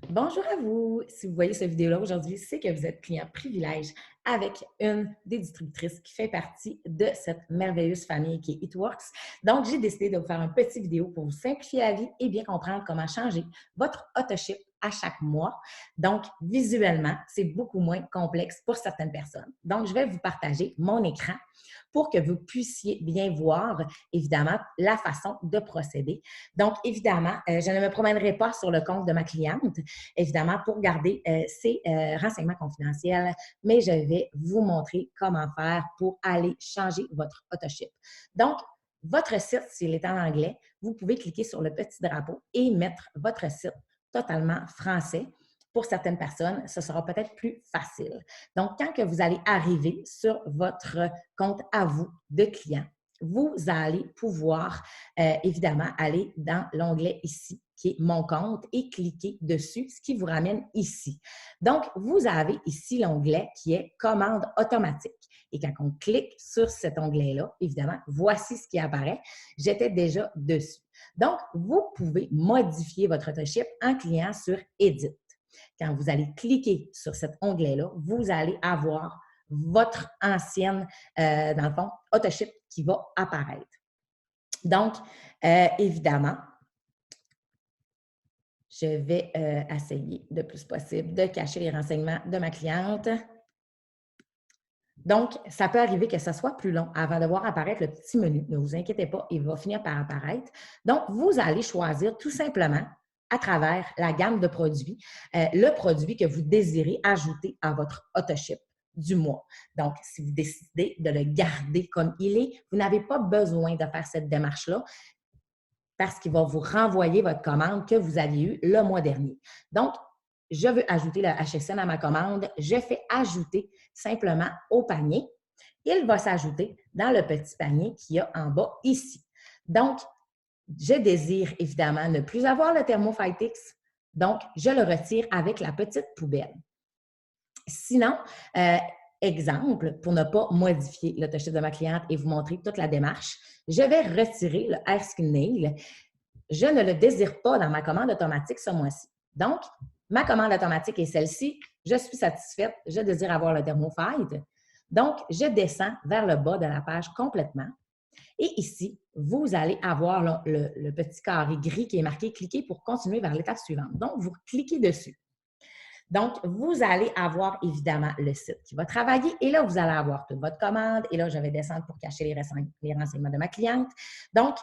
Bonjour à vous! Si vous voyez cette vidéo-là aujourd'hui, c'est que vous êtes client privilège avec une des distributrices qui fait partie de cette merveilleuse famille qui est Eatworks. Donc, j'ai décidé de vous faire une petite vidéo pour vous simplifier la vie et bien comprendre comment changer votre autoship à chaque mois. Donc, visuellement, c'est beaucoup moins complexe pour certaines personnes. Donc, je vais vous partager mon écran pour que vous puissiez bien voir, évidemment, la façon de procéder. Donc, évidemment, je ne me promènerai pas sur le compte de ma cliente, évidemment, pour garder ses renseignements confidentiels, mais je vais vous montrer comment faire pour aller changer votre autoship. Donc, votre site, s'il est en anglais, vous pouvez cliquer sur le petit drapeau et mettre votre site totalement français. Pour certaines personnes, ce sera peut-être plus facile. Donc, quand que vous allez arriver sur votre compte à vous de client, vous allez pouvoir évidemment aller dans l'onglet ici, qui est Mon compte, et cliquer dessus, ce qui vous ramène ici. Donc, vous avez ici l'onglet qui est Commande automatique. Et quand on clique sur cet onglet-là, évidemment, voici ce qui apparaît. J'étais déjà dessus. Donc, vous pouvez modifier votre autoship en cliquant sur Edit. Quand vous allez cliquer sur cet onglet-là, vous allez avoir votre ancienne, dans le fond, autoship qui va apparaître. Donc, évidemment, je vais essayer le plus possible de cacher les renseignements de ma cliente. Donc, ça peut arriver que ça soit plus long avant de voir apparaître le petit menu. Ne vous inquiétez pas, il va finir par apparaître. Donc, vous allez choisir tout simplement à travers la gamme de produits, le produit que vous désirez ajouter à votre autoship du mois. Donc, si vous décidez de le garder comme il est, vous n'avez pas besoin de faire cette démarche-là parce qu'il va vous renvoyer votre commande que vous aviez eue le mois dernier. Donc, je veux ajouter le HSN à ma commande. Je fais ajouter simplement au panier. Il va s'ajouter dans le petit panier qu'il y a en bas ici. Donc, je désire évidemment ne plus avoir le Thermofightix. Donc, je le retire avec la petite poubelle. Sinon, exemple, pour ne pas modifier l'autoship de ma cliente et vous montrer toute la démarche, je vais retirer le Air Skin Nail. Je ne le désire pas dans ma commande automatique ce mois-ci. Donc, ma commande automatique est celle-ci. Je suis satisfaite. Je désire avoir le Thermofight. Donc, je descends vers le bas de la page complètement. Et ici, vous allez avoir le petit carré gris qui est marqué « Cliquez pour continuer vers l'étape suivante ». Donc, vous cliquez dessus. Donc, vous allez avoir évidemment le site qui va travailler et là, vous allez avoir toute votre commande et là, je vais descendre pour cacher les renseignements de ma cliente. Donc,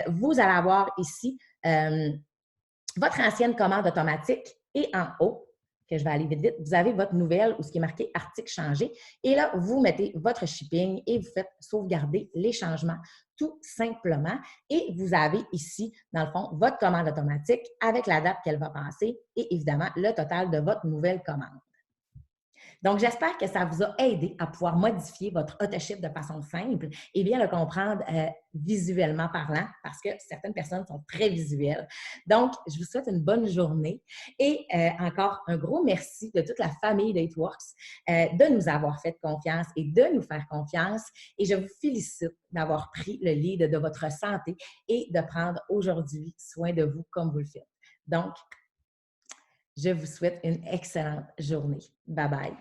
vous allez avoir ici votre ancienne commande automatique et en haut, que je vais aller vite, vite, vous avez votre nouvelle ou ce qui est marqué article changé. Et là, vous mettez votre shipping et vous faites sauvegarder les changements tout simplement. Et vous avez ici, dans le fond, votre commande automatique avec la date qu'elle va passer et évidemment le total de votre nouvelle commande. Donc, j'espère que ça vous a aidé à pouvoir modifier votre autoship de façon simple et bien le comprendre visuellement parlant parce que certaines personnes sont très visuelles. Donc, je vous souhaite une bonne journée et encore un gros merci de toute la famille d'Eatworks de nous avoir fait confiance et de nous faire confiance. Et je vous félicite d'avoir pris le lead de votre santé et de prendre aujourd'hui soin de vous comme vous le faites. Donc, je vous souhaite une excellente journée. Bye bye.